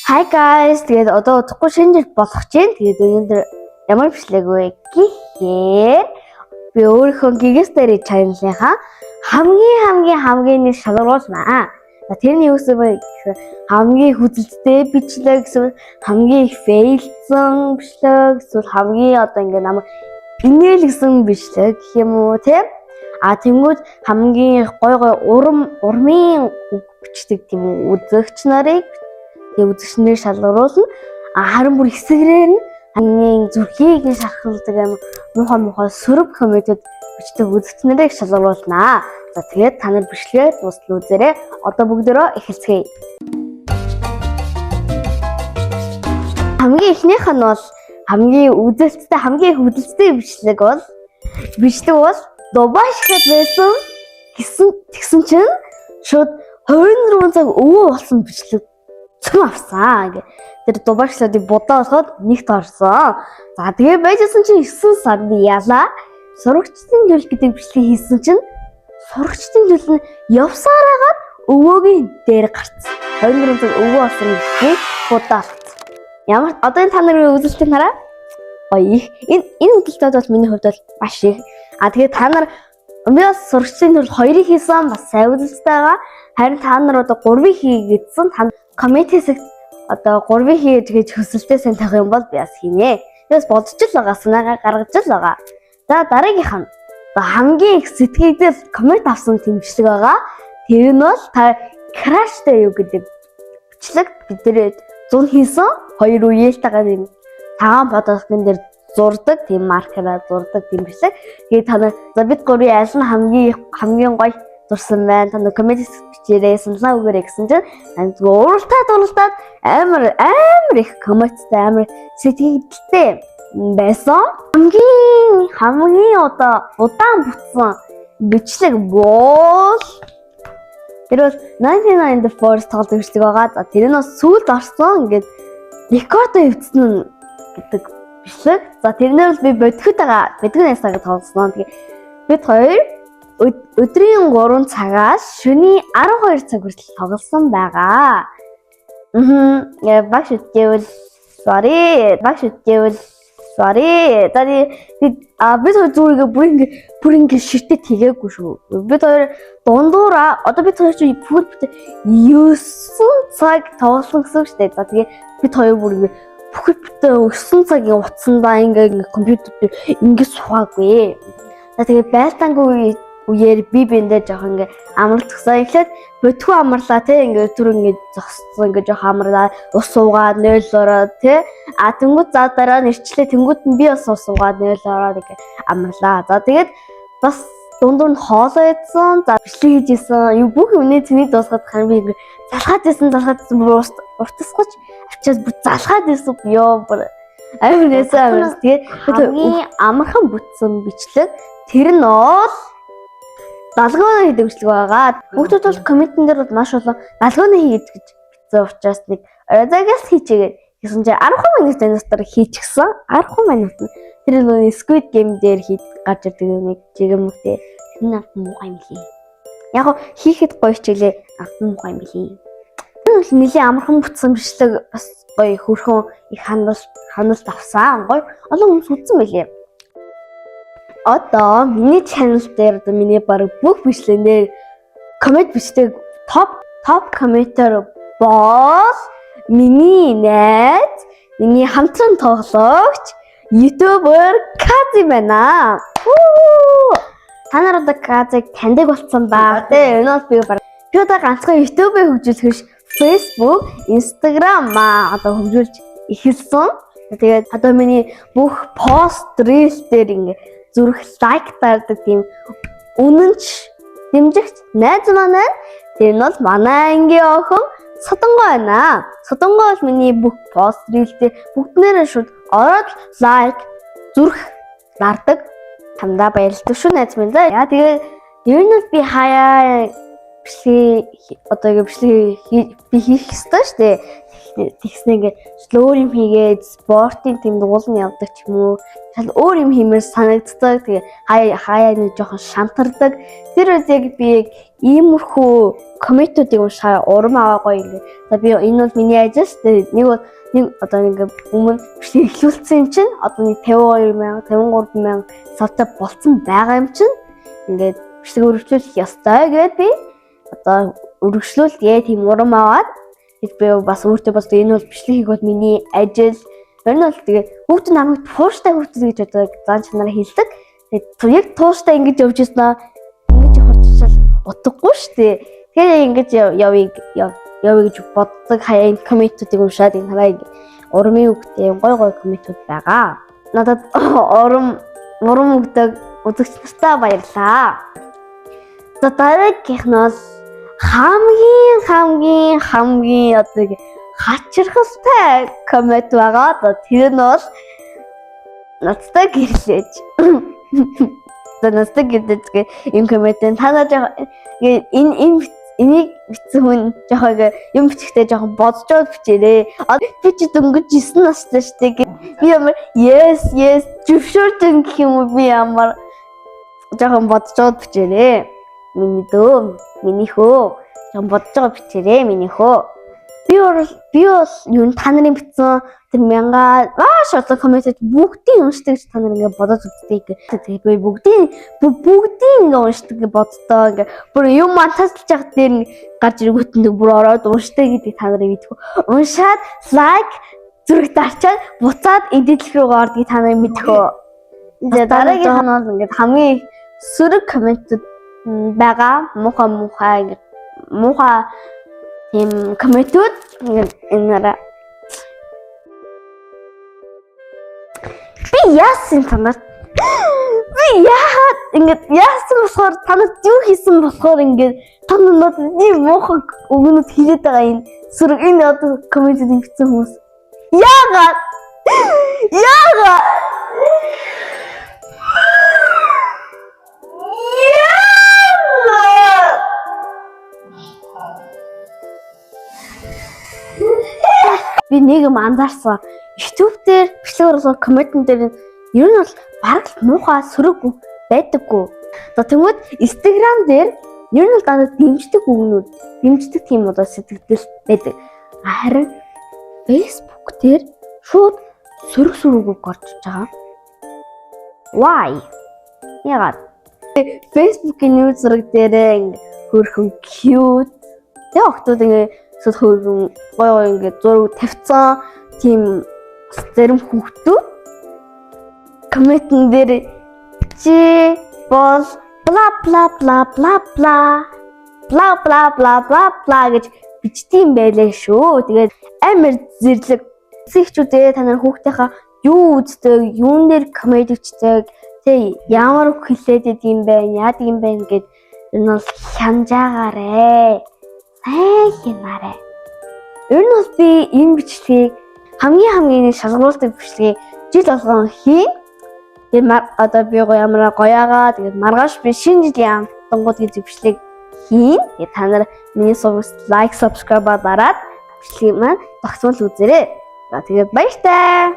Hi guys, тэгээд одоо удахгүй шинэ жил болох чинь. Тэгээд өнөөдөр ямар бичлэг вэ гэхээр би өөрийнхөө Gigastory channel-ийнхаа хамгийн нэг шалгаруулнаа. Тэрний юу гэсэн бэ? Хамгийн хүзэлттэй бичлэг гэсэн, хамгийн их фейлсэн бичлэг эсвэл хамгийн одоо ингэ намайг инээлгсэн бичлэг гэх юм уу тийм? Тэнгүүд хамгийн гой урмын бичдэг тийм үү үзэгч нарыг үзэгчнэр шалгаруулна. Харин бүр хэсгэрээр нь хамгийн зүрхийг шархалдаг амар муухай сөрөг комедиуд бичдэг үзэгчнэрийг шалгаруулнаа. За тэгээд та нар бичлэгээ дуустал үзээрэй. Одоо бүгдөө эхэлцгээе. Хамгийн эхнийх нь бол хамгийн хүзэлттэй бичлэг бол Дубашгад байсан гэсэн чинь шууд 24 цаг өвөө болсон бичлэг цөм авсан. Тэр Дубашгадыг будаа болоход нэгт орсон. За тэгээ байжсэн чинь 9 сард ялаа. Сурагчдын төлөв гэдэг бичлэг хийсэн чинь сурагчдын төлөв нь явсаар агаад өвөөгийн дээр гарцсан. 24 цаг өвөө болсон бичлэг будаа болсон. Ямар одоо энэ та нарын үзэлтийг хараа. Энэ үзэлтүүд бол миний хувьд бол маш их. Тэгээд та нар би бас сурагчдын төлөв 2-ыг хийсэн бас сайн үзэлттэй байгаа. Харин та нар одоо 3-ыг хийгээдсэн. Та коммент хэсэгт одоо 3-ыг хийж гэж хүсэлтээ сайн тавих юм бол би бас хийнэ. Би бас бодож л байгаа, санаагаа гаргаж л байгаа. За дараагийнх нь хамгийн их сэтгэгдэл коммент авсан тэмцлэг байгаа. Тэр нь бол та краштай юу гэдэг бичлэг бид 100 хийсэн. 2 үеэлтэйгээ тийм цагаан бодолтын дээр зурдаг тийм маркераар зурдаг тийм бичлэг. Тэгээд та нар за бид 3-ын аль нь хамгийн гоё зурсан байна. Та нар коммент бичээрэй, саналаа өгөөрэй гэсэн чинь уралдаад амар их комменттэй амар сэтгэгдэлтэй байсан. Хамгийн одоо удаан бүтсэн бичлэг бол тэр бол 99 The Forest тоглох бичлэг байгаа. За тэр нь бас сүүлд орсон ингээд рекорд хийсэн гэдэг бичлэг. За тэрнээр бол би бодгонээс тоглосон. Тэгээ бид хоёр өдрийн 3 цагаас шөнийн 12 цаг хүртэл тоглосон байгаа. Багш үтгэвэл sorry. Бид хоёр зүгээр бүр ингэ ширтээ тэгээгүй шүү. Бид хоёр дундуура одоо бид хоёр чи бүгд 9 цаг тоглосон гэсэн шүү дээ. За тэгээ бид хоёр бүр бүгд 9 цагийн утсандаа ингэ компьютер дээр ингэ сухаагүй. За тэгээ байлдаангүй үеэр би биэндээ жоох ингээ амарлцсан. Эхлээд бодхоо амарлаа те ингээ түр ингээ зогссон ингээ жоох амарлаа ус суугаад нойлороо те тэнгууд за дараа нэрчлээ тэнгууд нь би бас ус суугаад нойлороо ингээ амарлаа. За тэгээд бас дундуур нь хоолоо идсэн. За бичлэг хийжсэн. Бүх юмний цэнийг дуусгаад харин би ингээ залхаад исэн бүр уртасгаж авчаад бүр залхаад исэн ёо бүр амарнээсээ тэгээд хамгийн амархан бүтсэн бичлэг тэр нь бол далгооны хийдэг бичлэг байгаа. Бүгд бол комментэн дээр бол маш олон далгооны хийгээд гэж бичсэн учраас нэг оройгоос хийчихээ гэсэн чинь 10 минут танаас хийчихсэн. 10 минут нь тэр нэг Squid Game дээр гарч ирдэг нэг жигэмтэй энэ муухай юм лээ. Яг го хийхэд гоё хичээлээ муухай юм лээ. Энэ бол нэлийн амархан бүтсэн бичлэг бас гоё хөрхөн их ханалт авсан. Гоё олон хүмүүс үзсэн байлээ. Одоо миний channel дээр одоо миний баг бүх бичлэгнээр коммент бичдэг топ комментер бол миний найз, миний хамтран тоглогч YouTuber Kazi байна. Та нар одоо Kazi-г таньдаг болсон ба. Энэ бол би одоо ганцхан YouTube-ыг хөгжүүлэх Facebook, Instagram одоо хөгжүүлж эхэлсэн. Тэгээд одоо миний бүх пост, reel дээр ингээ зүрх лайк дардаг тийм үнэнч дэмжигч найз манай. Тэр нь бол манай ангийн охин Содонгоо байна. Содонгоо бол миний бүх пост рилдээ бүгднээрээ шууд ороод лайк зүрх дардаг. Тандаа баярлалаа шүү найз минь. Яа тэгээ ер нь би хаяа бичлэг би хийх ёстой шүү дээ. тэгснэ ингээд өөр юм хийгээд спортын тийм дуулан явдаг ч юм уу. Шал өөр юм хиймээр санагддаг. Тэгээ хаяа нэг жоохон шантардаг. Тэр үеийг би иймэрхүү комментуудыг уншаа урам аваагүй ингээд. За би энэ бол миний ажил шүү дээ. Нэг одоо ингээд өмнө бичлэг эхлүүлсэн юм чинь одоо нэг 52,000 53,000 савтай болцсон байгаа юм чинь ингээд бичлэг өргөжлүүлэх ёстой гэдээ би одоо өргөжлүүлээ тийм урам аваад би бас өөртөө бас энэ бол бичлэг хийх бол миний ажил. Тэр нь бол тэгээ хүүхд намайг тууштай хүүхд гэж одоо зан чанараа хэлдэг. Тэгээ яг тууштай ингэж явж ирсэн аа. Ингэж явах чишэл утгагүй шүү дээ. Тэгээ ингэж явъя гэж боддог хаяа комментуудыг уншаад энэ хараа урмын үгтэй гой комментууд байгаа. Надад урам өгдөг үзэгч нартай баярлаа. За дараагийнх нь бол хамгийн одоо хачирхалтай коммент байгаа. Тэр нь бол надтай гэрлээж. Надтай гэдэг юм комментэн танаа энийг бичсэн хүн жоохон юм бичихтэй жоохон бодцоод бичээрэй. Би ч дөнгөж 9 настай шүү дээ. Би ямар yes зөвшөөрч гэх юм уу би ямар жоохон бодцоод бичээрэй. Миний хөө жоохон бодцоо бичээрэй миний хөө. Би бол юу та нарын бичсэн тэр мянга олон комментүүд бүгдийг уншдаг гэж та нар ингээд бодож үздэг. Тэгээ би бүгдийг ингээд уншдаг гэж боддоо ингээд бүр юм мантаслж явах дээр гарч ирэнгүүтэн бүр ороод уншдаг гэдэг та нарыг мэдгүй. Уншаад лайк зүрх дарчаад буцаад эдитлэх рүү ордгийг та нар мэдгүй. Тэгээ дараагийн нь бол ингээд хамгийн сөрөг комментүүд байгаа. Муухай тийм комментүүд энэ нараа би яасан танад би яагаад ингээд яасан болохоор танад юу хийсэн болохоор ингээд танад ийм муухай өгнөд хэлээд байгаа энэ сүрэг энэ одоо комментүүд ингэсэн хүмүүс яагаад би нэг юм анзаарсан. YouTube дээр бичлэг оруулах комментэн дээр ер нь бол бараг л муухай сөрөг байдаггүй. За тэгмэд Instagram дээр ер нь бол дандаа дэмждэг тийм одоо сэтгэл байдаг. Харин Facebook дээр шууд сөрөг орчиж байгаа. Why? Яагаад? Facebook-ийн нүүр зураг дээр хөрхөн cute. Тэгээ октод ингээ хөргөн гоё ингээ зураг тавьцсан тийм зарим хүүхдүүд комментэн дээр чи бол бла гэж бичдэм байлаа шүү. Тэгээд амар зэрлэг зэгчүүдээ та нар хүүхдийнхаа юу үздэг, юун дээр коммент бичдэг, тэг ямар хэлээд идэм бэ, яадаг юм бэ гэд энэ бол хянжаагаарэ. Сайн хянаарэ. Ер нь бол би энэ бичлэгийг хамгийн шалгуулдаг бичлэгийг жил болгон хийн. Тэгээд одоо би ямар гоёагаа тэгээд маргааш би шинэ жилийн амтангууд гэж бичлэг хийн. Тэгээд та нар миний сувгс лайк, subscribe дараад бичлэгийг маань тогтмол үзээрэй. За тэгээд баяртай.